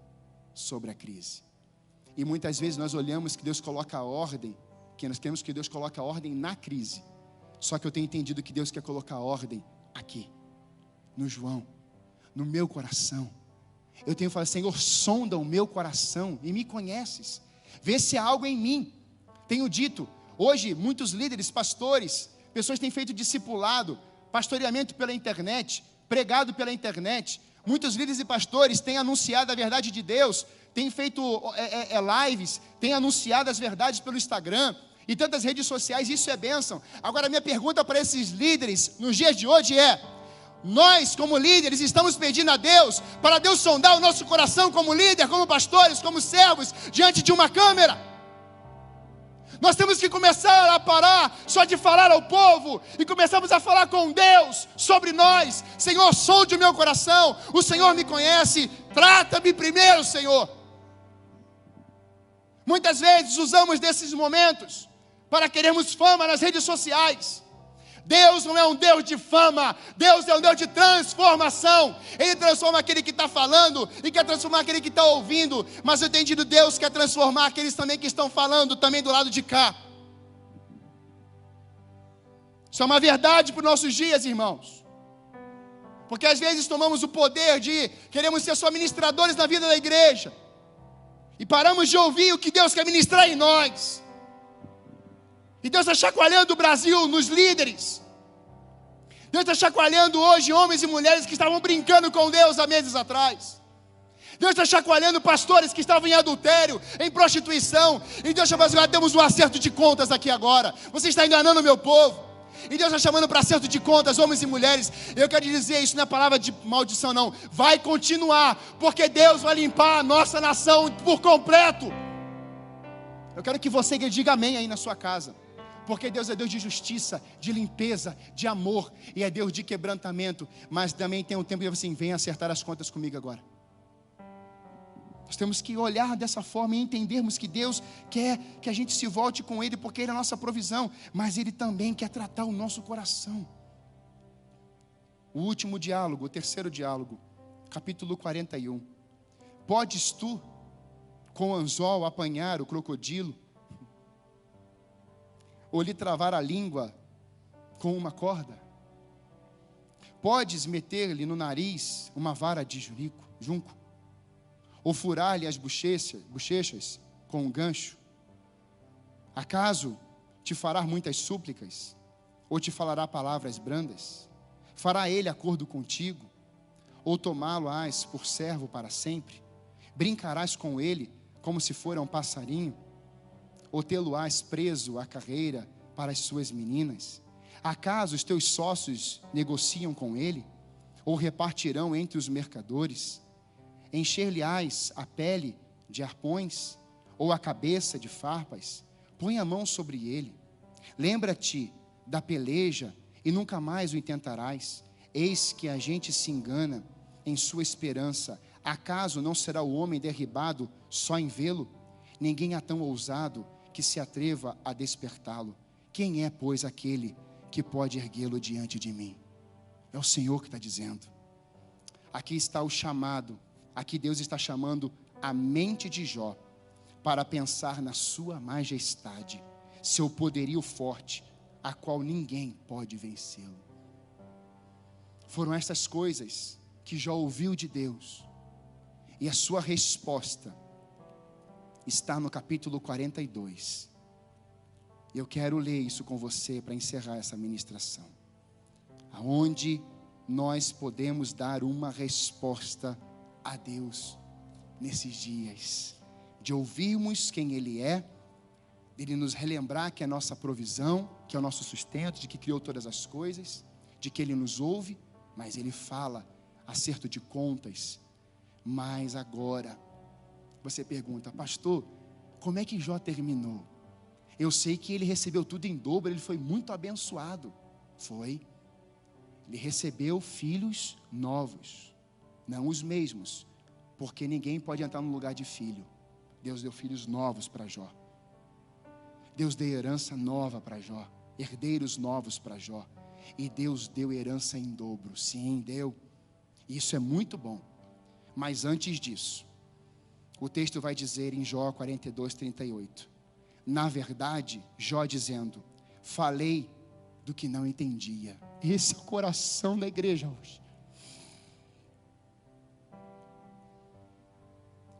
sobre a crise. E muitas vezes nós olhamos que Deus coloca a ordem, que nós queremos que Deus coloque a ordem na crise. Só que eu tenho entendido que Deus quer colocar a ordem aqui, no João, no meu coração. Eu tenho falado, Senhor, sonda o meu coração e me conheces. Vê se há algo em mim. Tenho dito, hoje muitos líderes, pastores, pessoas têm feito discipulado, pastoreamento pela internet, pregado pela internet. Muitos líderes e pastores têm anunciado a verdade de Deus, têm feito lives, têm anunciado as verdades pelo Instagram e tantas redes sociais. Isso é bênção. Agora a minha pergunta para esses líderes nos dias de hoje é: nós como líderes estamos pedindo a Deus, para Deus sondar o nosso coração como líder, como pastores, como servos, diante de uma câmera? Nós temos que começar a parar só de falar ao povo e começamos a falar com Deus sobre nós. Senhor, sonde o meu coração, o Senhor me conhece, trata-me primeiro, Senhor. Muitas vezes usamos desses momentos para querermos fama nas redes sociais. Deus não é um Deus de fama, Deus é um Deus de transformação. Ele transforma aquele que está falando e quer transformar aquele que está ouvindo. Mas eu entendi, Deus quer transformar aqueles também que estão falando também do lado de cá. Isso é uma verdade para os nossos dias, irmãos. Porque às vezes tomamos o poder de queremos ser só ministradores na vida da igreja e paramos de ouvir o que Deus quer ministrar em nós. E Deus está chacoalhando o Brasil nos líderes. Deus está chacoalhando hoje homens e mulheres que estavam brincando com Deus há meses atrás. Deus está chacoalhando pastores que estavam em adultério, em prostituição. E Deus está falando, temos um acerto de contas aqui agora. Você está enganando o meu povo. E Deus está chamando para acerto de contas, homens e mulheres. Eu quero dizer, isso não é palavra de maldição não. Vai continuar, porque Deus vai limpar a nossa nação por completo. Eu quero que você diga amém aí na sua casa. Porque Deus é Deus de justiça, de limpeza, de amor. E é Deus de quebrantamento. Mas também tem um tempo de assim, venha acertar as contas comigo agora. Nós temos que olhar dessa forma e entendermos que Deus quer que a gente se volte com Ele, porque Ele é a nossa provisão, mas Ele também quer tratar o nosso coração. O último diálogo, o terceiro diálogo, capítulo 41. Podes tu, com o anzol, apanhar o crocodilo, ou lhe travar a língua com uma corda? Podes meter-lhe no nariz uma vara de junco? Ou furar-lhe as bochechas com um gancho? Acaso te fará muitas súplicas? Ou te falará palavras brandas? Fará ele acordo contigo? Ou tomá-lo-ás por servo para sempre? Brincarás com ele como se fora um passarinho? Ou tê-lo-ás preso à carreira para as suas meninas? Acaso os teus sócios negociam com ele? Ou repartirão entre os mercadores? Encher-lhe-ás a pele de arpões, ou a cabeça de farpas? Põe a mão sobre ele. Lembra-te da peleja, e nunca mais o intentarás. Eis que a gente se engana em sua esperança. Acaso não será o homem derribado só em vê-lo? Ninguém é tão ousado que se atreva a despertá-lo. Quem é, pois, aquele que pode erguê-lo diante de mim? É o Senhor que está dizendo. Aqui está o chamado. Aqui Deus está chamando a mente de Jó para pensar na sua majestade, seu poderio forte, a qual ninguém pode vencê-lo. Foram essas coisas que Jó ouviu de Deus, e a sua resposta está no capítulo 42. Eu quero ler isso com você para encerrar essa ministração, aonde nós podemos dar uma resposta a Deus nesses dias, de ouvirmos quem Ele é, dele nos relembrar que é a nossa provisão, que é o nosso sustento, de que criou todas as coisas, de que Ele nos ouve, mas Ele fala acerto de contas. Mas agora você pergunta, pastor, como é que Jó terminou? Eu sei que ele recebeu tudo em dobro, ele foi muito abençoado. Foi. Ele recebeu filhos novos, não os mesmos, porque ninguém pode entrar no lugar de filho. Deus deu filhos novos para Jó. Deus deu herança nova para Jó, herdeiros novos para Jó. E Deus deu herança em dobro. Sim, deu. Isso é muito bom. Mas antes disso, o texto vai dizer em Jó 42, 38. Na verdade, Jó dizendo, falei do que não entendia. Esse é o coração da igreja hoje.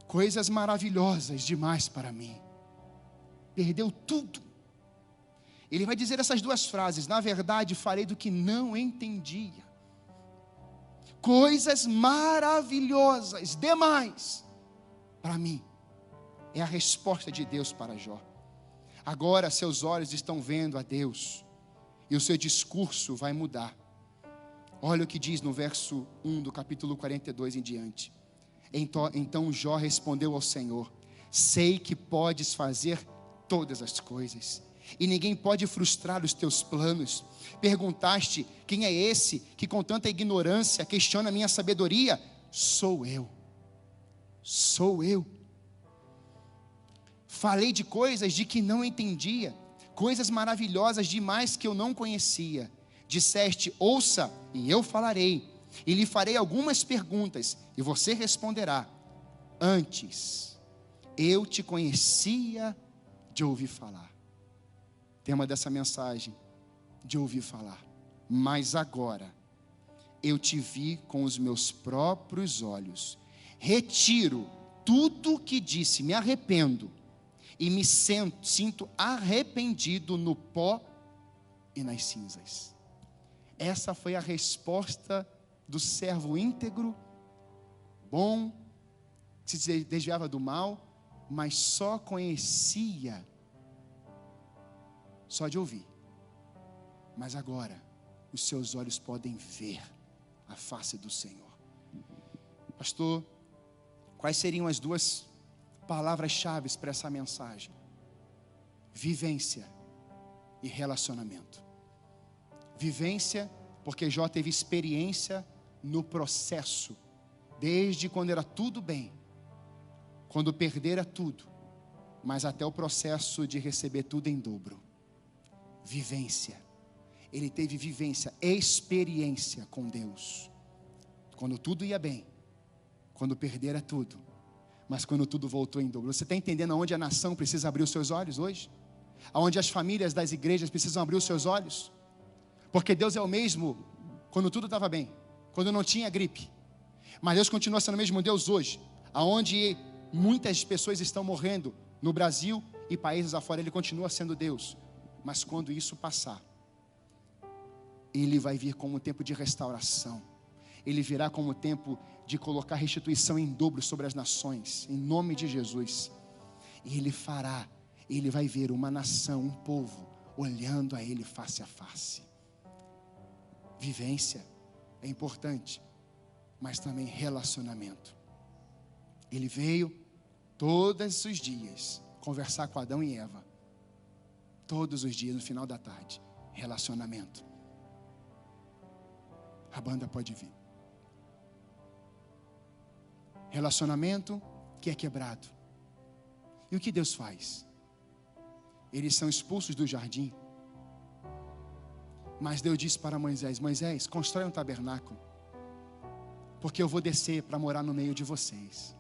Coisas maravilhosas demais para mim. Perdeu tudo. Ele vai dizer essas duas frases. Na verdade, falei do que não entendia. Coisas maravilhosas demais para mim. É a resposta de Deus para Jó. Agora seus olhos estão vendo a Deus. E o seu discurso vai mudar. Olha o que diz no verso 1 do capítulo 42 em diante. Então Jó respondeu ao Senhor, sei que podes fazer todas as coisas, e ninguém pode frustrar os teus planos. Perguntaste, quem é esse que com tanta ignorância questiona a minha sabedoria? Sou eu. Falei de coisas de que não entendia, coisas maravilhosas demais que eu não conhecia. Disseste, ouça e eu falarei, e lhe farei algumas perguntas, e você responderá. Antes, eu te conhecia de ouvir falar. Tema dessa mensagem, de ouvir falar. Mas agora, eu te vi com os meus próprios olhos. Retiro tudo que disse, me arrependo. E me sinto arrependido no pó e nas cinzas. Essa foi a resposta do servo íntegro, bom, que se desviava do mal, mas só conhecia, só de ouvir. Mas agora, os seus olhos podem ver a face do Senhor. Pastor, quais seriam as 2 palavras-chave para essa mensagem? Vivência e relacionamento. Vivência, porque Jó teve experiência no processo, desde quando era tudo bem, quando perdera tudo, mas até o processo de receber tudo em dobro. Vivência. Ele teve vivência, experiência com Deus. Quando tudo ia bem, quando perdera tudo, mas quando tudo voltou em dobro. Você está entendendo aonde a nação precisa abrir os seus olhos hoje? Aonde as famílias das igrejas precisam abrir os seus olhos? Porque Deus é o mesmo quando tudo estava bem, quando não tinha gripe. Mas Deus continua sendo o mesmo Deus hoje, aonde muitas pessoas estão morrendo no Brasil e países afora. Ele continua sendo Deus. Mas quando isso passar, Ele vai vir como um tempo de restauração. Ele virá como um tempo de colocar restituição em dobro sobre as nações, em nome de Jesus. E Ele fará, Ele vai ver uma nação, um povo, olhando a Ele face a face. Vivência é importante, mas também relacionamento. Ele veio todos os dias conversar com Adão e Eva. Todos os dias, no final da tarde. Relacionamento. A banda pode vir. Relacionamento que é quebrado. E o que Deus faz? Eles são expulsos do jardim. Mas Deus disse para Moisés: Moisés, constrói um tabernáculo, porque eu vou descer para morar no meio de vocês.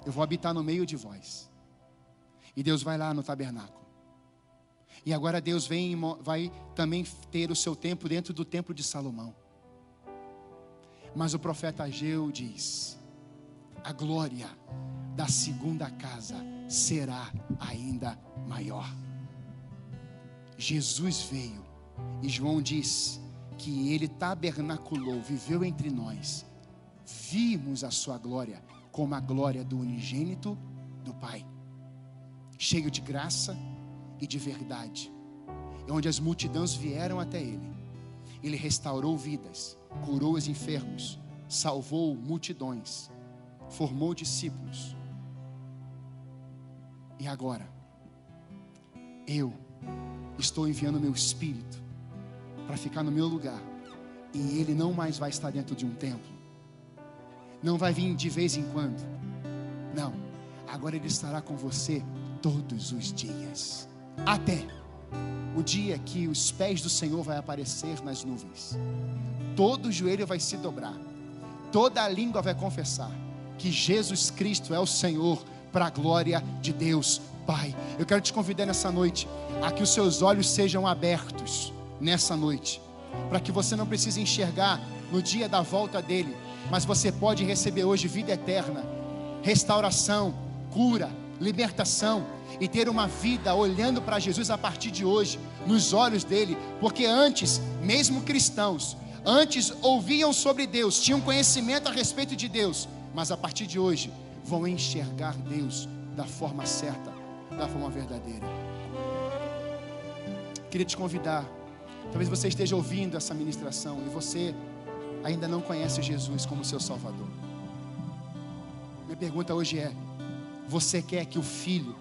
Eu vou habitar no meio de vós. E Deus vai lá no tabernáculo. E agora Deus vai também ter o seu templo dentro do templo de Salomão. Mas o profeta Ageu diz: a glória da segunda casa será ainda maior. Jesus veio e João diz que Ele tabernaculou, viveu entre nós. Vimos a sua glória como a glória do unigênito do Pai, cheio de graça e de verdade. É onde as multidões vieram até Ele. Ele restaurou vidas, curou os enfermos, salvou multidões, formou discípulos. E agora, eu estou enviando meu Espírito para ficar no meu lugar. E Ele não mais vai estar dentro de um templo. Não vai vir de vez em quando. Não, agora Ele estará com você todos os dias, até o dia que os pés do Senhor vai aparecer nas nuvens. Todo joelho vai se dobrar, toda língua vai confessar que Jesus Cristo é o Senhor, para a glória de Deus Pai. Eu quero te convidar nessa noite a que os seus olhos sejam abertos nessa noite, para que você não precise enxergar no dia da volta dele, mas você pode receber hoje vida eterna, restauração, cura, libertação, e ter uma vida olhando para Jesus a partir de hoje, nos olhos dele. Porque antes, mesmo cristãos, antes ouviam sobre Deus, tinham conhecimento a respeito de Deus, mas a partir de hoje vão enxergar Deus da forma certa, da forma verdadeira. Queria te convidar, talvez você esteja ouvindo essa ministração e você ainda não conhece Jesus como seu Salvador. Minha pergunta hoje é: você quer que o Filho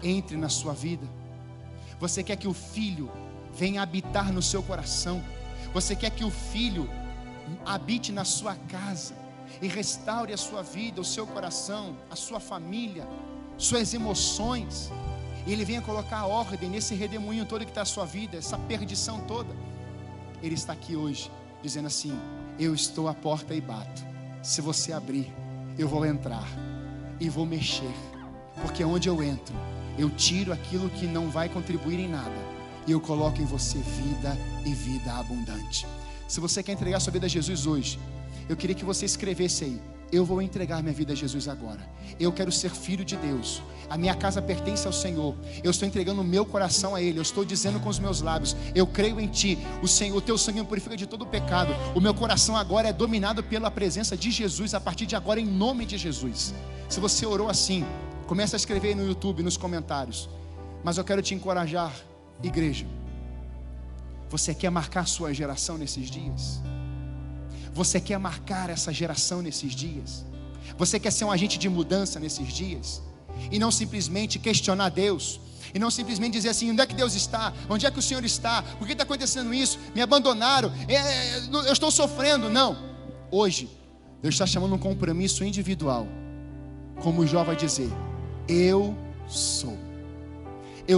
entre na sua vida? Você quer que o Filho venha habitar no seu coração? Você quer que o Filho habite na sua casa e restaure a sua vida, o seu coração, a sua família, suas emoções, e Ele venha colocar a ordem nesse redemoinho todo que está a sua vida, essa perdição toda? Ele está aqui hoje dizendo assim: eu estou à porta e bato. Se você abrir, eu vou entrar e vou mexer, porque onde eu entro, eu tiro aquilo que não vai contribuir em nada e eu coloco em você vida e vida abundante. Se você quer entregar sua vida a Jesus hoje, eu queria que você escrevesse aí: eu vou entregar minha vida a Jesus agora. Eu quero ser filho de Deus. A minha casa pertence ao Senhor. Eu estou entregando o meu coração a Ele. Eu estou dizendo com os meus lábios: eu creio em Ti. O Teu sangue me purifica de todo o pecado. O meu coração agora é dominado pela presença de Jesus. A partir de agora, em nome de Jesus. Se você orou assim, comece a escrever aí no YouTube, nos comentários. Mas eu quero te encorajar, igreja. Você quer marcar a sua geração nesses dias? Você quer marcar essa geração nesses dias? Você quer ser um agente de mudança nesses dias? E não simplesmente questionar Deus, e não simplesmente dizer assim: onde é que Deus está? Onde é que o Senhor está? Por que está acontecendo isso? Me abandonaram, eu estou sofrendo. Não, hoje Deus está chamando um compromisso individual. Como Jó vai dizer: eu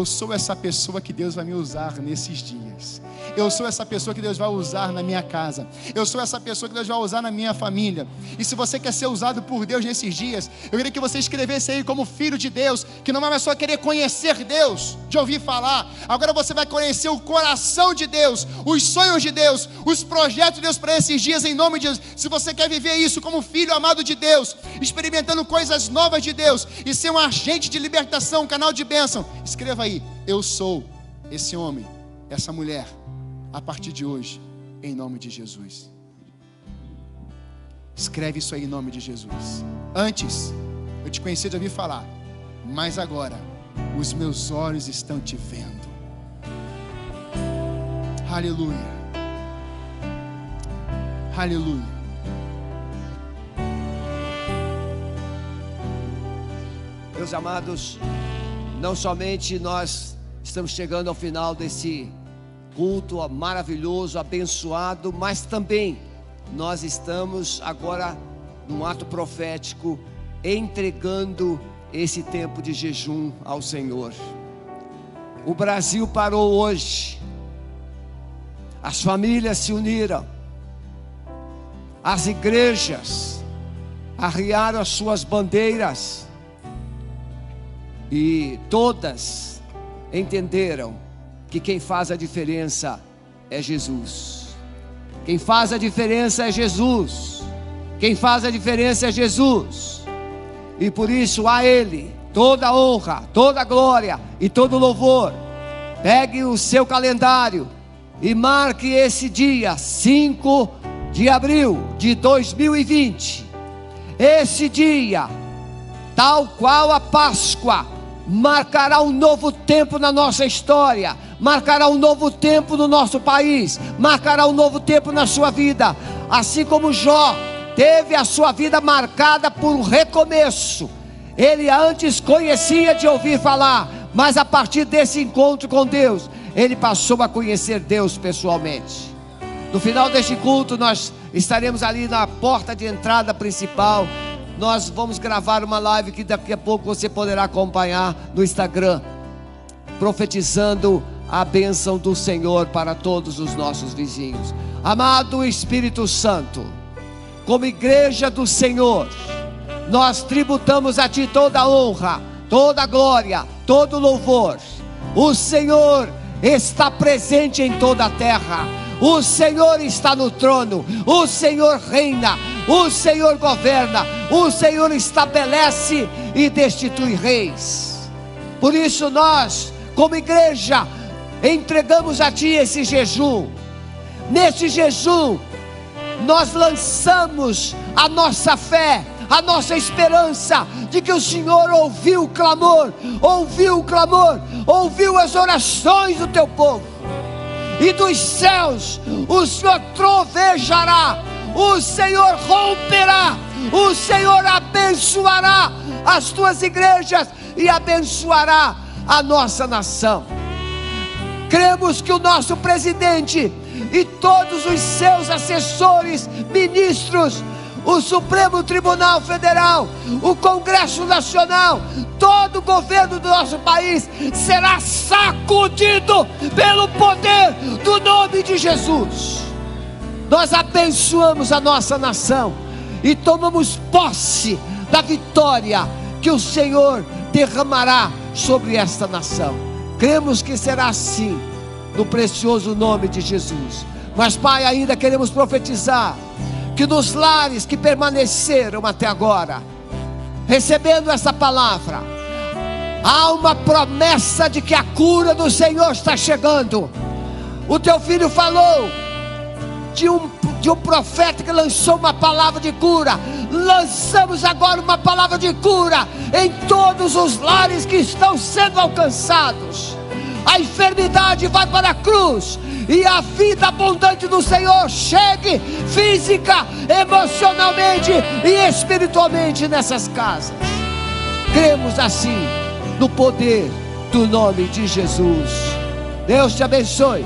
sou essa pessoa que Deus vai me usar nesses dias. Eu sou essa pessoa que Deus vai usar na minha casa. Eu sou essa pessoa que Deus vai usar na minha família. E se você quer ser usado por Deus nesses dias, eu queria que você escrevesse aí como filho de Deus, que não é mais só querer conhecer Deus, de ouvir falar. Agora você vai conhecer o coração de Deus, os sonhos de Deus, os projetos de Deus para esses dias, em nome de Jesus. Se você quer viver isso como filho amado de Deus, experimentando coisas novas de Deus, e ser um agente de libertação, um canal de bênção, escreva aí: eu sou esse homem, essa mulher, a partir de hoje, em nome de Jesus. Escreve isso aí em nome de Jesus. Antes, eu te conhecia de ouvir falar, mas agora, os meus olhos estão te vendo. Aleluia. Aleluia. Meus amados, não somente nós estamos chegando ao final desse culto maravilhoso, abençoado, mas também nós estamos agora num ato profético, entregando esse tempo de jejum ao Senhor. O Brasil parou hoje, as famílias se uniram, as igrejas arriaram as suas bandeiras, e todas entenderam que quem faz a diferença é Jesus. Quem faz a diferença é Jesus. Quem faz a diferença é Jesus. E por isso a Ele toda a honra, toda a glória e todo o louvor. Pegue o seu calendário e marque esse dia 5 de abril de 2020. Esse dia, tal qual a Páscoa, marcará um novo tempo na nossa história, marcará um novo tempo no nosso país, marcará um novo tempo na sua vida. Assim como Jó teve a sua vida marcada por um recomeço. Ele antes conhecia de ouvir falar, mas a partir desse encontro com Deus, ele passou a conhecer Deus pessoalmente. No final deste culto, nós estaremos ali na porta de entrada principal. Nós vamos gravar uma live que daqui a pouco você poderá acompanhar no Instagram, profetizando a bênção do Senhor para todos os nossos vizinhos. Amado Espírito Santo, como igreja do Senhor, nós tributamos a Ti toda a honra, toda a glória, todo o louvor. O Senhor está presente em toda a terra. O Senhor está no trono. O Senhor reina. O Senhor governa. O Senhor estabelece e destitui reis. Por isso nós, como igreja, entregamos a Ti esse jejum. Nesse jejum, nós lançamos a nossa fé, a nossa esperança de que o Senhor ouviu o clamor, ouviu as orações do Teu povo. E dos céus o Senhor trovejará, o Senhor romperá, o Senhor abençoará as Tuas igrejas e abençoará a nossa nação. Cremos que o nosso presidente e todos os seus assessores, ministros, o Supremo Tribunal Federal, o Congresso Nacional, todo o governo do nosso país será sacudido pelo poder do nome de Jesus. Nós abençoamos a nossa nação e tomamos posse da vitória que o Senhor derramará sobre esta nação. Cremos que será assim, no precioso nome de Jesus. Mas, Pai, ainda queremos profetizar que nos lares que permaneceram até agora, recebendo essa palavra, há uma promessa de que a cura do Senhor está chegando. O teu filho falou de um profeta que lançou uma palavra de cura. Lançamos agora uma palavra de cura em todos os lares que estão sendo alcançados. A enfermidade vai para a cruz, e a vida abundante do Senhor chegue física, emocionalmente e espiritualmente nessas casas. Cremos assim no poder do nome de Jesus. Deus te abençoe.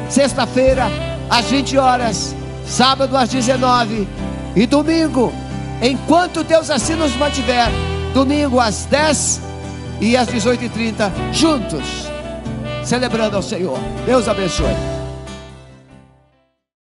Sexta-feira às 20 horas, sábado às 19 e domingo, enquanto Deus assim nos mantiver, domingo às 10 e às 18h30, juntos celebrando ao Senhor. Deus abençoe.